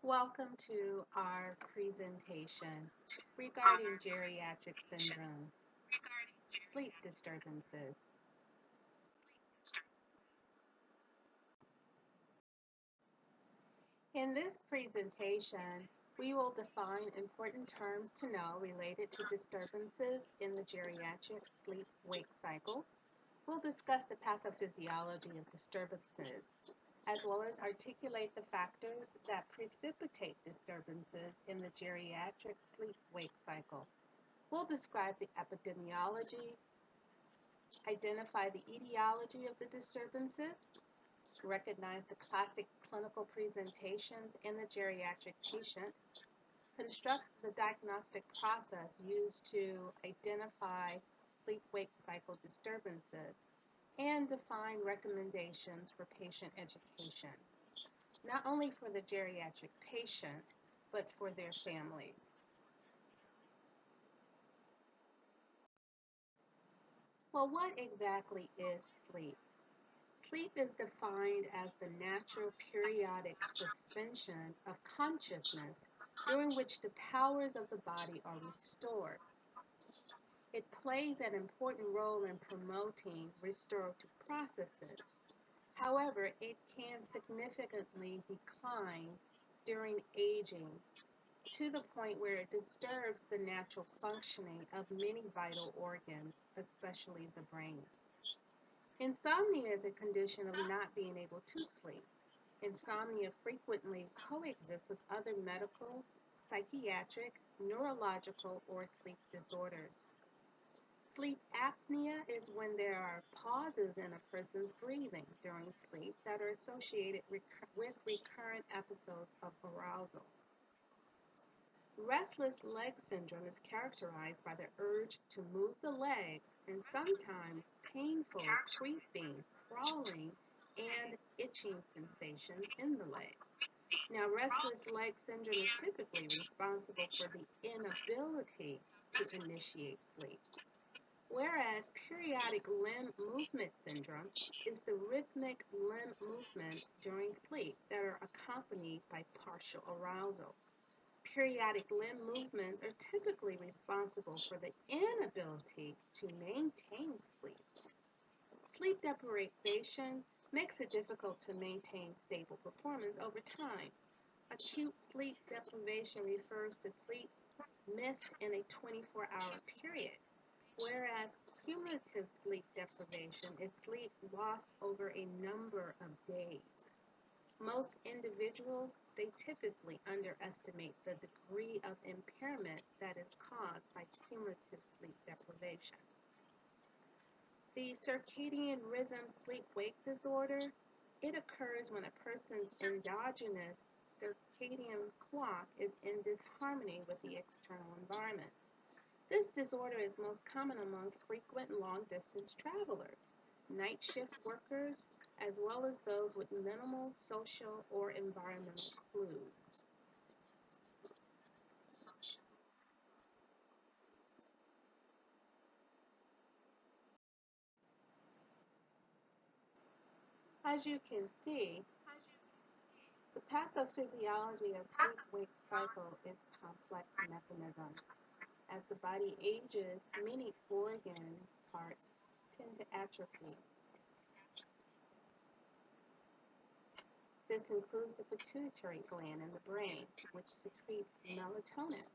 Welcome to our presentation regarding geriatric syndromes, sleep disturbances. In this presentation, we will define important terms to know related to disturbances in the geriatric sleep-wake cycles. We'll discuss the pathophysiology of disturbances, as well as articulate the factors that precipitate disturbances in the geriatric sleep-wake cycle. We'll describe the epidemiology, identify the etiology of the disturbances, recognize the classic clinical presentations in the geriatric patient, construct the diagnostic process used to identify sleep-wake cycle disturbances, and define recommendations for patient education, not only for the geriatric patient, but for their families. Well, what exactly is sleep? Sleep is defined as the natural periodic suspension of consciousness during which the powers of the body are restored. It plays an important role in promoting restorative processes. However, it can significantly decline during aging to the point where it disturbs the natural functioning of many vital organs, especially the brain. Insomnia is a condition of not being able to sleep. Insomnia frequently coexists with other medical, psychiatric, neurological, or sleep disorders. Sleep apnea is when there are pauses in a person's breathing during sleep that are associated with recurrent episodes of arousal. Restless leg syndrome is characterized by the urge to move the legs and sometimes painful creeping, crawling, and itching sensations in the legs. Now, restless leg syndrome is typically responsible for the inability to initiate sleep, whereas periodic limb movement syndrome is the rhythmic limb movements during sleep that are accompanied by partial arousal. Periodic limb movements are typically responsible for the inability to maintain sleep. Sleep deprivation makes it difficult to maintain stable performance over time. Acute sleep deprivation refers to sleep missed in a 24-hour period, whereas cumulative sleep deprivation is sleep lost over a number of days. Most individuals, they typically underestimate the degree of impairment that is caused by cumulative sleep deprivation. The circadian rhythm sleep-wake disorder, it occurs when a person's endogenous circadian clock is in disharmony with the external environment. This disorder is most common among frequent long-distance travelers, night shift workers, as well as those with minimal social or environmental clues. As you can see, the pathophysiology of sleep-wake cycle is a complex mechanism. As the body ages, many organ parts tend to atrophy. This includes the pituitary gland in the brain, which secretes melatonin,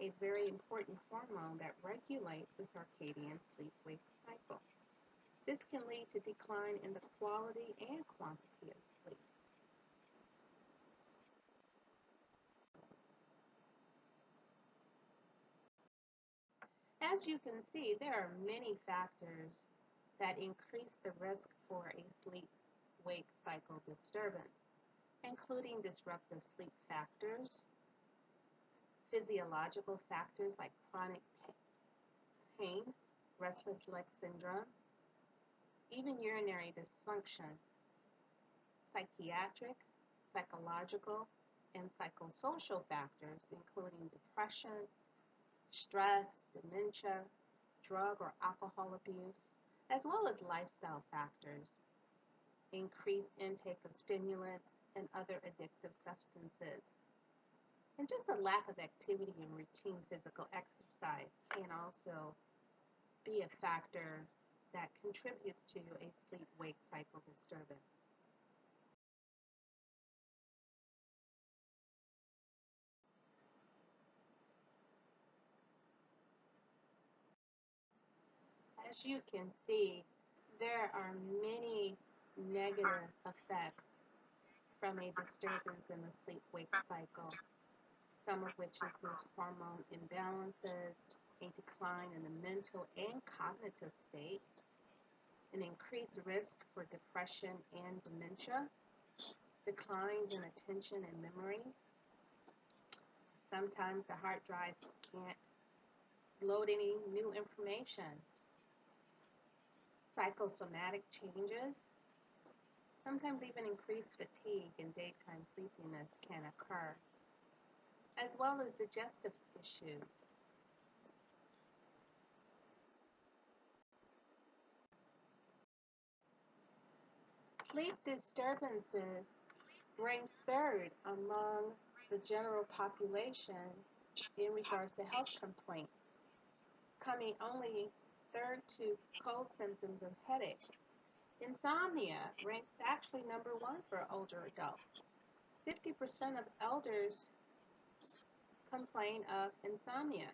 a very important hormone that regulates the circadian sleep-wake cycle. This can lead to decline in the quality and quantity of sleep. As you can see, there are many factors that increase the risk for a sleep-wake cycle disturbance, including disruptive sleep factors, physiological factors like chronic pain, restless leg syndrome, even urinary dysfunction, psychiatric, psychological, and psychosocial factors, including depression, stress, dementia, drug or alcohol abuse, as well as lifestyle factors, increased intake of stimulants and other addictive substances. And just a lack of activity and routine physical exercise can also be a factor that contributes to a sleep-wake cycle disturbance. As you can see, there are many negative effects from a disturbance in the sleep-wake cycle, some of which includes hormone imbalances, a decline in the mental and cognitive state, an increased risk for depression and dementia, declines in attention and memory. Sometimes the hard drive can't load any new information. Psychosomatic changes, sometimes even increased fatigue and daytime sleepiness can occur, as well as digestive issues. Sleep disturbances rank third among the general population in regards to health complaints, coming only third to cold symptoms and headaches. Insomnia ranks actually number one for older adults. 50% of elders complain of insomnia.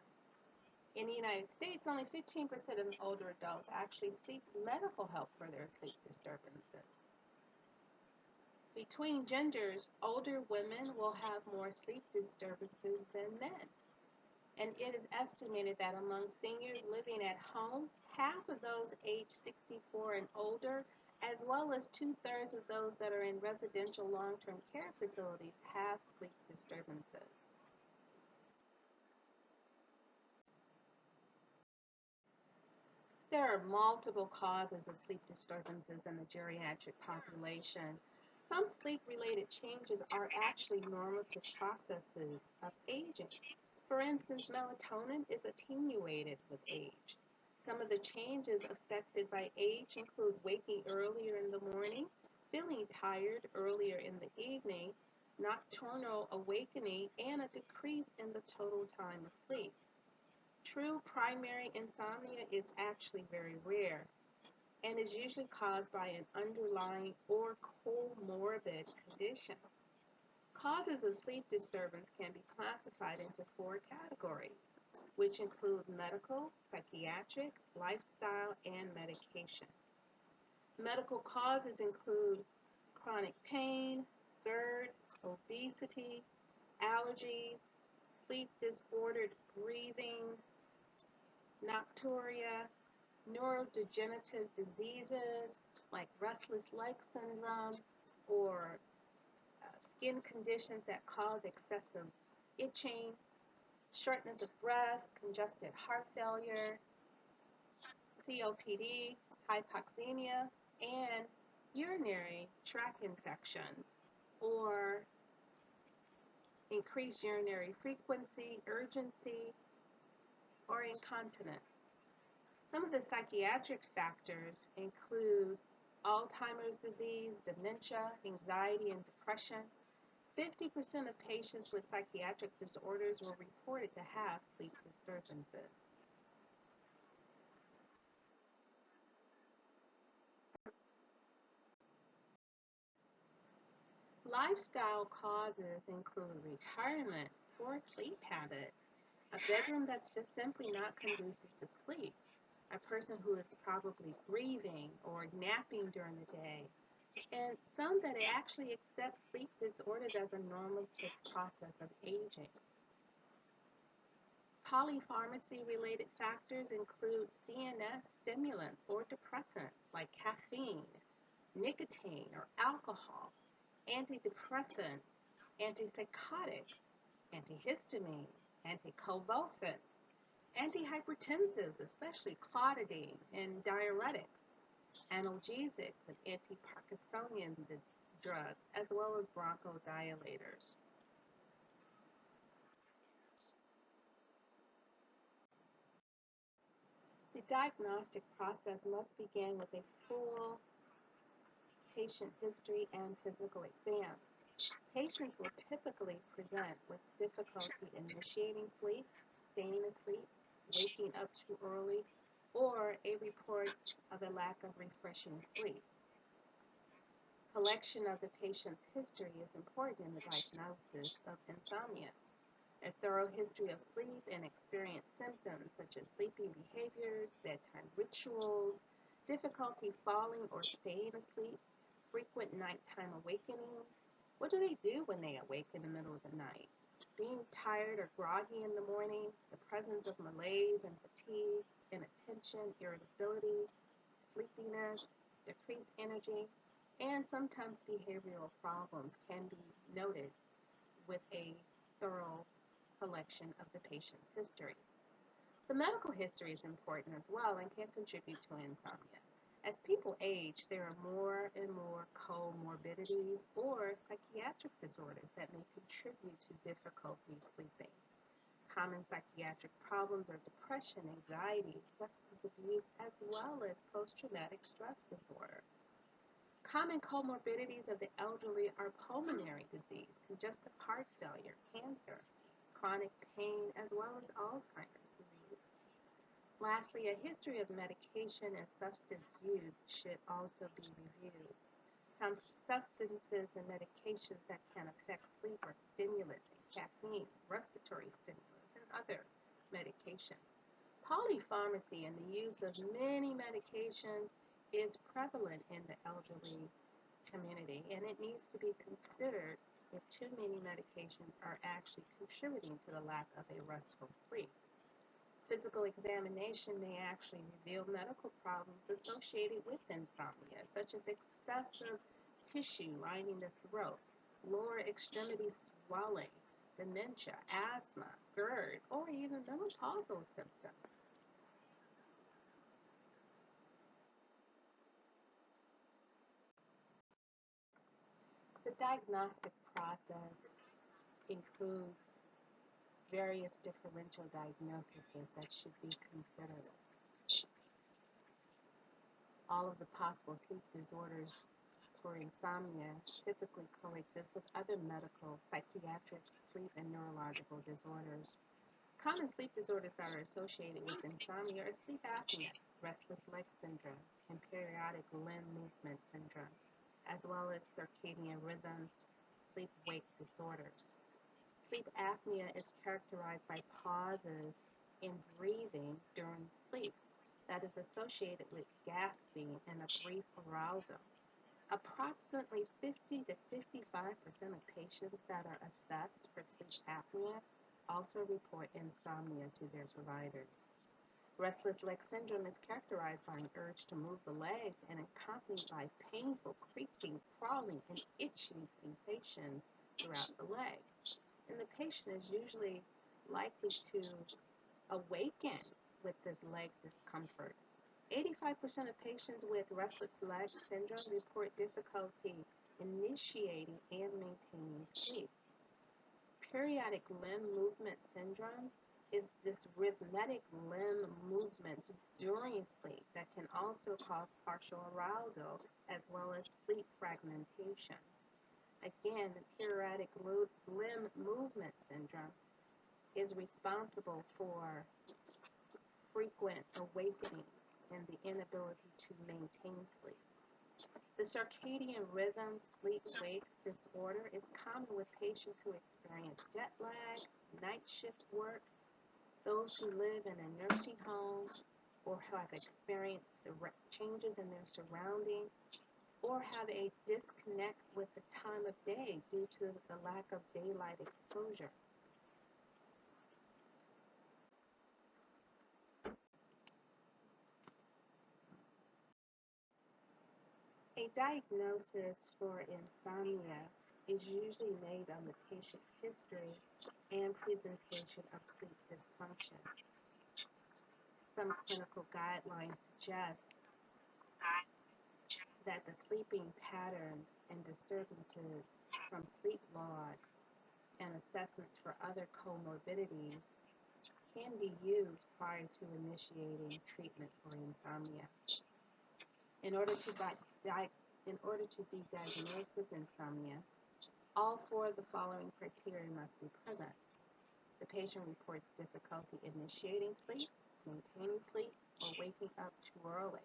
In the United States, only 15% of older adults actually seek medical help for their sleep disturbances. Between genders, older women will have more sleep disturbances than men. And it is estimated that among seniors living at home, half of those aged 64 and older, as well as two-thirds of those that are in residential long-term care facilities, have sleep disturbances. There are multiple causes of sleep disturbances in the geriatric population. Some sleep-related changes are actually normative processes of aging. For instance, melatonin is attenuated with age. Some of the changes affected by age include waking earlier in the morning, feeling tired earlier in the evening, nocturnal awakening, and a decrease in the total time of sleep. True primary insomnia is actually very rare and is usually caused by an underlying or comorbid condition. Causes of sleep disturbance can be classified into four categories, which include medical, psychiatric, lifestyle, and medication. Medical causes include chronic pain, GERD, obesity, allergies, sleep disordered breathing, nocturia, neurodegenerative diseases like restless leg syndrome or skin conditions that cause excessive itching, shortness of breath, congested heart failure, COPD, hypoxemia, and urinary tract infections or increased urinary frequency, urgency, or incontinence. Some of the psychiatric factors include Alzheimer's disease, dementia, anxiety, and depression. 50% of patients with psychiatric disorders were reported to have sleep disturbances. Lifestyle causes include retirement, poor sleep habits, a bedroom that's just simply not conducive to sleep, a person who is probably breathing or napping during the day, and some that actually accept sleep disorders as a normative process of aging. Polypharmacy-related factors include CNS stimulants or depressants like caffeine, nicotine, or alcohol, antidepressants, antipsychotics, antihistamines, anticonvulsants, antihypertensives, especially clotidine, and diuretics, analgesics, and antiparkinsonian drugs, as well as bronchodilators. The diagnostic process must begin with a full patient history and physical exam. Patients will typically present with difficulty initiating sleep, staying asleep, waking up too early, or a report of a lack of refreshing sleep. Collection of the patient's history is important in the diagnosis of insomnia. A thorough history of sleep and experienced symptoms such as sleeping behaviors, bedtime rituals, difficulty falling or staying asleep, frequent nighttime awakenings. What do they do when they awake in the middle of the night? Being tired or groggy in the morning, the presence of malaise and fatigue, inattention, irritability, sleepiness, decreased energy, and sometimes behavioral problems can be noted with a thorough collection of the patient's history. The medical history is important as well and can contribute to insomnia. As people age, there are more and more comorbidities or psychiatric disorders that may contribute to difficulty sleeping. Common psychiatric problems are depression, anxiety, substance abuse, as well as post-traumatic stress disorder. Common comorbidities of the elderly are pulmonary disease, congestive heart failure, cancer, chronic pain, as well as Alzheimer's disease. Lastly, a history of medication and substance use should also be reviewed. Some substances and medications that can affect sleep are stimulants and caffeine, respiratory stimulants, and other medications. Polypharmacy and the use of many medications is prevalent in the elderly community, and it needs to be considered if too many medications are actually contributing to the lack of a restful sleep. Physical examination may actually reveal medical problems associated with insomnia, such as excessive tissue lining the throat, lower extremity swelling, dementia, asthma, GERD, or even menopausal symptoms. The diagnostic process includes various differential diagnoses that should be considered. All of the possible sleep disorders for insomnia typically coexist with other medical, psychiatric, sleep, and neurological disorders. Common sleep disorders that are associated with insomnia are sleep apnea, restless leg syndrome, and periodic limb movement syndrome, as well as circadian rhythm, sleep-wake disorders. Sleep apnea is characterized by pauses in breathing during sleep that is associated with gasping and a brief arousal. Approximately 50 to 55% of patients that are assessed for sleep apnea also report insomnia to their providers. Restless leg syndrome is characterized by an urge to move the legs and accompanied by painful creaking, crawling, and itching sensations throughout the legs. And the patient is usually likely to awaken with this leg discomfort. 85% of patients with restless leg syndrome report difficulty initiating and maintaining sleep. Periodic limb movement syndrome is this rhythmic limb movements during sleep that can also cause partial arousal as well as sleep fragmentation. Again, the periodic limb movement syndrome is responsible for frequent awakenings and the inability to maintain sleep. The circadian rhythm sleep-wake disorder is common with patients who experience jet lag, night shift work, those who live in a nursing home or have experienced changes in their surroundings or have a disconnect with the time of day due to the lack of daylight exposure. A diagnosis for insomnia is usually made on the patient history and presentation of sleep dysfunction. Some clinical guidelines suggest that the sleeping patterns and disturbances from sleep logs and assessments for other comorbidities can be used prior to initiating treatment for insomnia. In order to be diagnosed with insomnia, All four of the following criteria must be present. The patient reports difficulty initiating sleep, maintaining sleep, or waking up too early.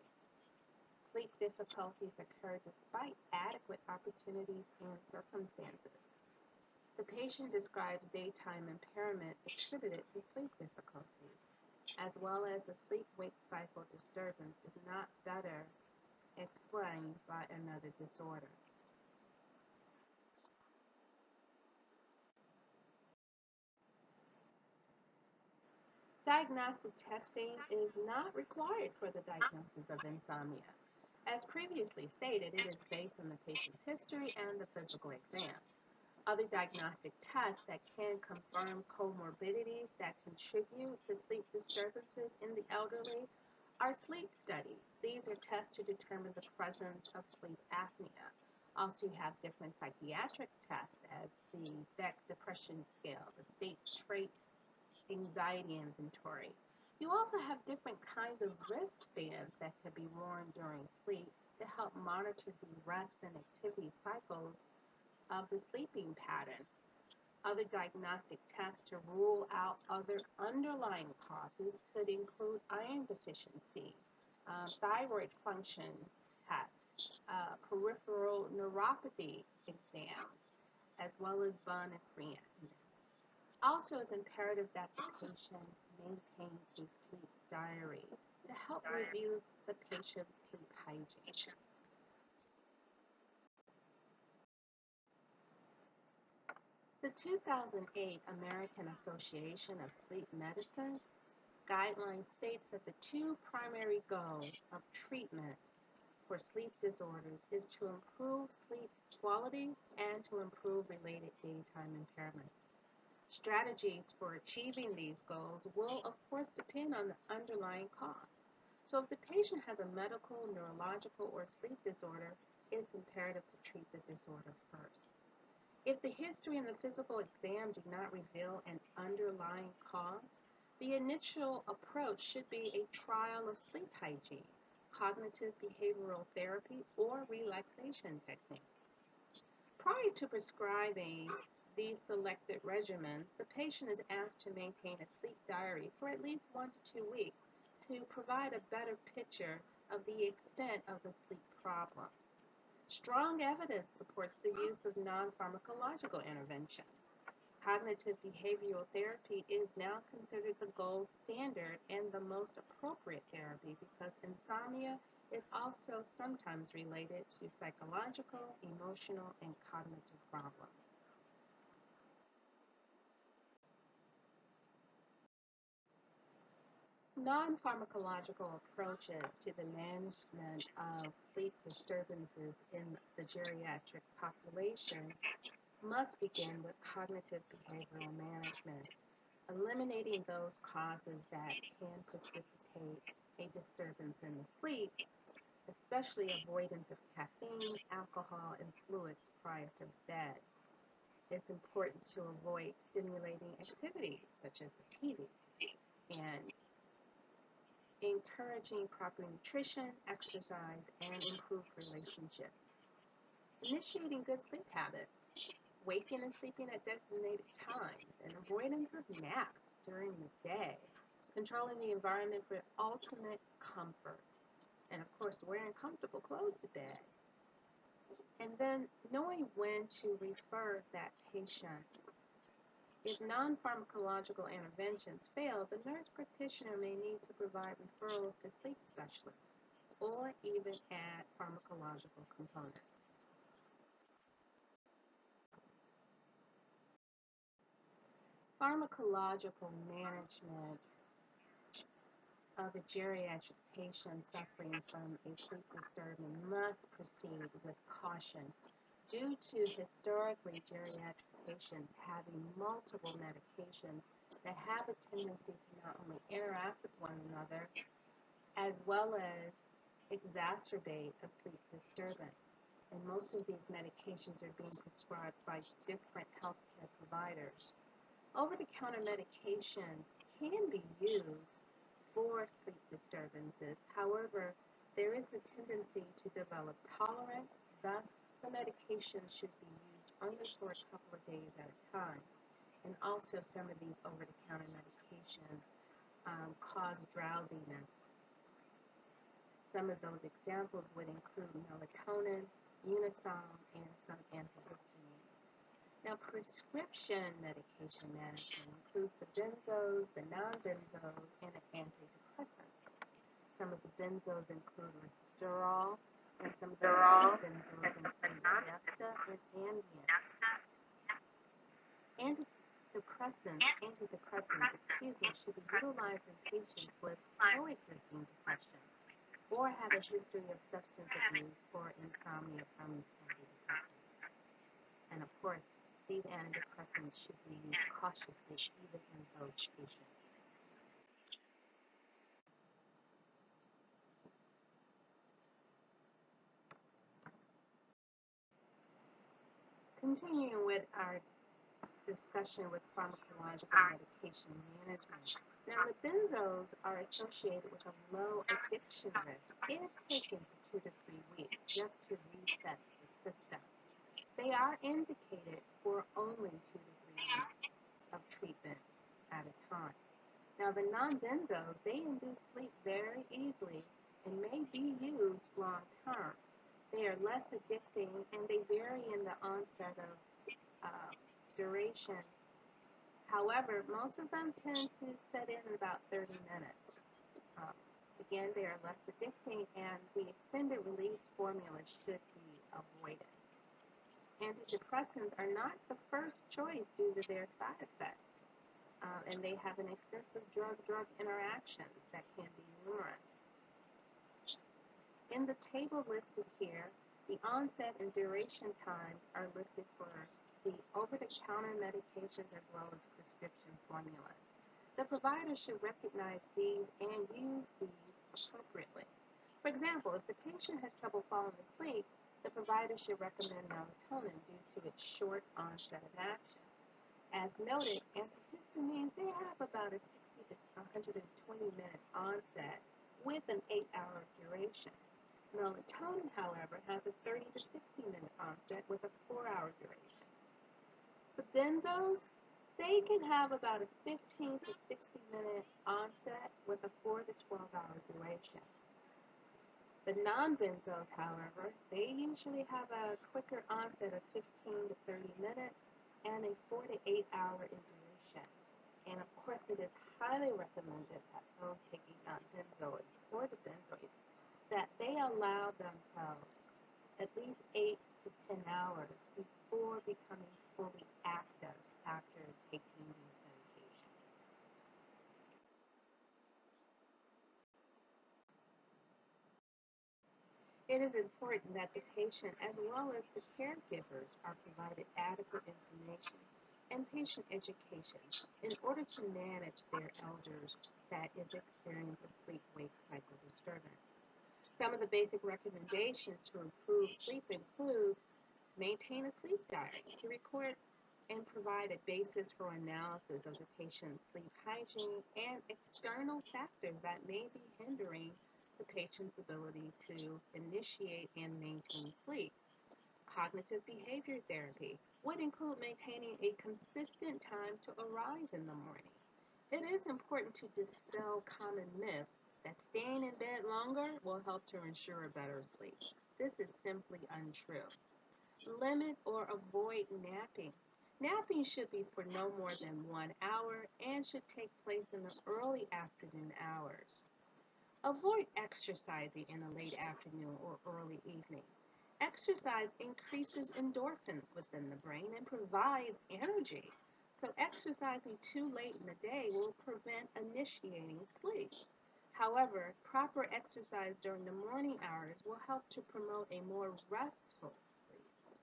Sleep difficulties occur despite adequate opportunities and circumstances. The patient describes daytime impairment attributed to sleep difficulties, as well as the sleep-wake cycle disturbance is not better explained by another disorder. Diagnostic testing is not required for the diagnosis of insomnia. As previously stated, it is based on the patient's history and the physical exam. Other diagnostic tests that can confirm comorbidities that contribute to sleep disturbances in the elderly are sleep studies. These are tests to determine the presence of sleep apnea. Also, you have different psychiatric tests as the Beck Depression Scale, the State Trait Anxiety Inventory. You also have different kinds of wristbands that can be worn during sleep to help monitor the rest and activity cycles of the sleeping pattern. Other diagnostic tests to rule out other underlying causes could include iron deficiency, thyroid function tests, peripheral neuropathy exams, as well as bone and creatinine. Also, it's imperative that the patient maintains a sleep diary to help review the patient's sleep hygiene. The 2008 American Association of Sleep Medicine guideline states that the two primary goals of treatment for sleep disorders is to improve sleep quality and to improve related daytime impairments. Strategies for achieving these goals will, of course, depend on the underlying cause. So if the patient has a medical, neurological, or sleep disorder, it's imperative to treat the disorder first. If the history and the physical exam do not reveal an underlying cause, the initial approach should be a trial of sleep hygiene, cognitive behavioral therapy, or relaxation techniques. Prior to prescribing these selected regimens, the patient is asked to maintain a sleep diary for at least 1 to 2 weeks to provide a better picture of the extent of the sleep problem. Strong evidence supports the use of non-pharmacological interventions. Cognitive behavioral therapy is now considered the gold standard and the most appropriate therapy because insomnia is also sometimes related to psychological, emotional, and cognitive problems. Non-pharmacological approaches to the management of sleep disturbances in the geriatric population must begin with cognitive behavioral management, eliminating those causes that can precipitate a disturbance in the sleep, especially avoidance of caffeine, alcohol, and fluids prior to bed. It's important to avoid stimulating activities such as the TV and encouraging proper nutrition, exercise, and improved relationships. Initiating good sleep habits, waking and sleeping at designated times, and avoidance of naps during the day. Controlling the environment for ultimate comfort. And of course, wearing comfortable clothes to bed. And then knowing when to refer that patient. If non-pharmacological interventions fail, the nurse practitioner may need to provide referrals to sleep specialists or even add pharmacological components. Pharmacological management of a geriatric patient suffering from a sleep disturbance must proceed with caution due to historically geriatric patients having multiple medications that have a tendency to not only interact with one another as well as exacerbate a sleep disturbance. And most of these medications are being prescribed by different healthcare providers. Over-the-counter medications can be used for sleep disturbances. However, there is a tendency to develop tolerance, thus the medication should be used only for a couple of days at a time. And also some of these over-the-counter medications cause drowsiness. Some of those examples would include melatonin, Unisom, and some antihistamines. Now, prescription medication management includes the benzos, the non-benzos, and the antidepressants. Some of the benzos include Restorol, and some of the non-benzos include Vesta and Ambien. Antidepressants, should be utilized in patients with coexisting depression or have a history of substance abuse or insomnia from antidepressants. And of course, these antidepressants should be used cautiously even in those patients. Continuing with our discussion with pharmacological medication management. Now, the benzos are associated with a low addiction risk if taken for 2 to 3 weeks just to reset the system. They are indicated for only 2 to 3 weeks of treatment at a time. Now, the non-benzos, they induce sleep very easily and may be used long term. They are less addicting and they vary in the onset of uh, duration. However, most of them tend to set in about 30 minutes. Um, Again, they are less addicting and the extended release formula should be avoided. Antidepressants are not the first choice due to their side effects, and they have an extensive drug-drug interaction that can be numerous. In the table listed here, the onset and duration times are listed for the over-the-counter medications as well as prescription formulas. The provider should recognize these and use these appropriately. For example, if the patient has trouble falling asleep, the provider should recommend melatonin due to its short onset of action. As noted, antihistamines, they have about a 60 to 120-minute onset with an 8-hour duration. Melatonin, however, has a 30 to 60-minute onset with a 4-hour duration. The benzos, they can have about a 15 to 60-minute onset with a 4 to 12-hour duration. The non-benzos, however, they usually have a quicker onset of 15 to 30 minutes and a 4 to 8 hour in duration. And of course, it is highly recommended that those taking non-benzoids or the benzoids that they allow themselves at least 8 to 10 hours before becoming fully active after taking these medications. It is important that the patient as well as the caregivers are provided adequate information and patient education in order to manage their elders that is experiencing a sleep-wake cycle disturbance. Some of the basic recommendations to improve sleep include maintain a sleep diary to record and provide a basis for analysis of the patient's sleep hygiene and external factors that may be hindering the patient's ability to initiate and maintain sleep. Cognitive behavior therapy would include maintaining a consistent time to arise in the morning. It is important to dispel common myths that staying in bed longer will help to ensure better sleep. This is simply untrue. Limit or avoid napping. Napping should be for no more than 1 hour and should take place in the early afternoon hours. Avoid exercising in the late afternoon or early evening. Exercise increases endorphins within the brain and provides energy. So exercising too late in the day will prevent initiating sleep. However, proper exercise during the morning hours will help to promote a more restful sleep.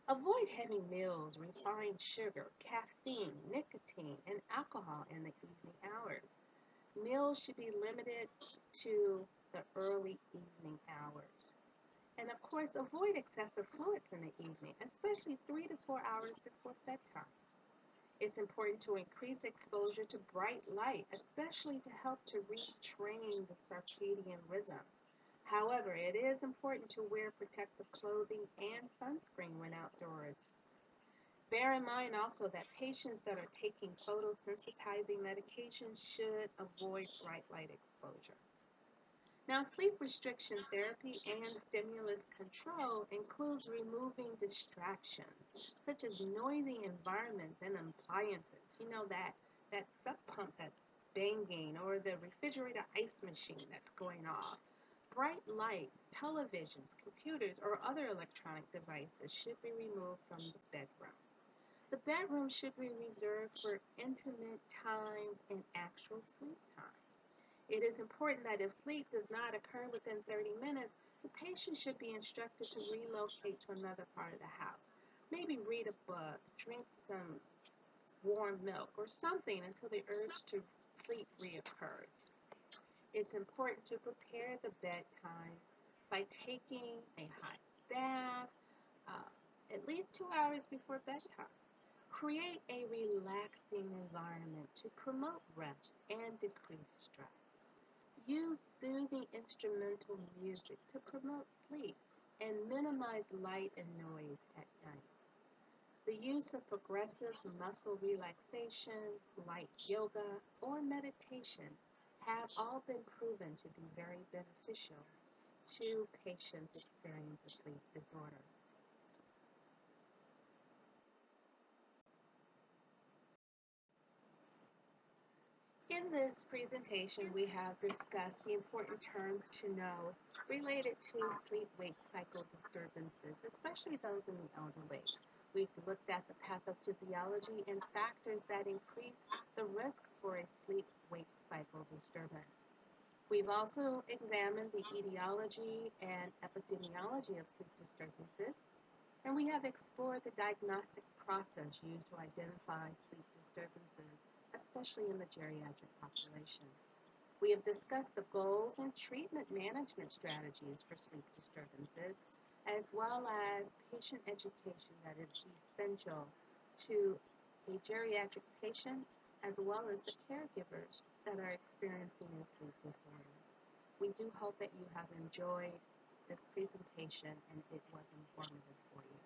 Avoid heavy meals, refined sugar, caffeine, nicotine, and alcohol in the evening hours. Meals should be limited to the early evening hours. And of course, avoid excessive fluids in the evening, especially 3 to 4 hours before bedtime. It's important to increase exposure to bright light, especially to help to retrain the circadian rhythm. However, it is important to wear protective clothing and sunscreen when outdoors. Bear in mind also that patients that are taking photosensitizing medications should avoid bright light exposure. Now, sleep restriction therapy and stimulus control includes removing distractions, such as noisy environments and appliances. You know, that sub pump that's banging or the refrigerator ice machine that's going off. Bright lights, televisions, computers, or other electronic devices should be removed from the bedroom. The bedroom should be reserved for intimate times and actual sleep time. It is important that if sleep does not occur within 30 minutes, the patient should be instructed to relocate to another part of the house. Maybe read a book, drink some warm milk, or something until the urge to sleep reoccurs. It's important to prepare the bedtime by taking a hot bath at least 2 hours before bedtime. Create a relaxing environment to promote rest and decrease stress. Use soothing instrumental music to promote sleep and minimize light and noise at night. The use of progressive muscle relaxation, light yoga, or meditation have all been proven to be very beneficial to patients experiencing a sleep disorder. In this presentation, we have discussed the important terms to know related to sleep-wake cycle disturbances, especially those in the elderly. We've looked at the pathophysiology and factors that increase the risk for a sleep-wake cycle disturbance. We've also examined the etiology and epidemiology of sleep disturbances, and we have explored the diagnostic process used to identify sleep disturbances, especially in the geriatric population. We have discussed the goals and treatment management strategies for sleep disturbances, as well as patient education that is essential to a geriatric patient, as well as the caregivers that are experiencing a sleep disorder. We do hope that you have enjoyed this presentation and it was informative for you.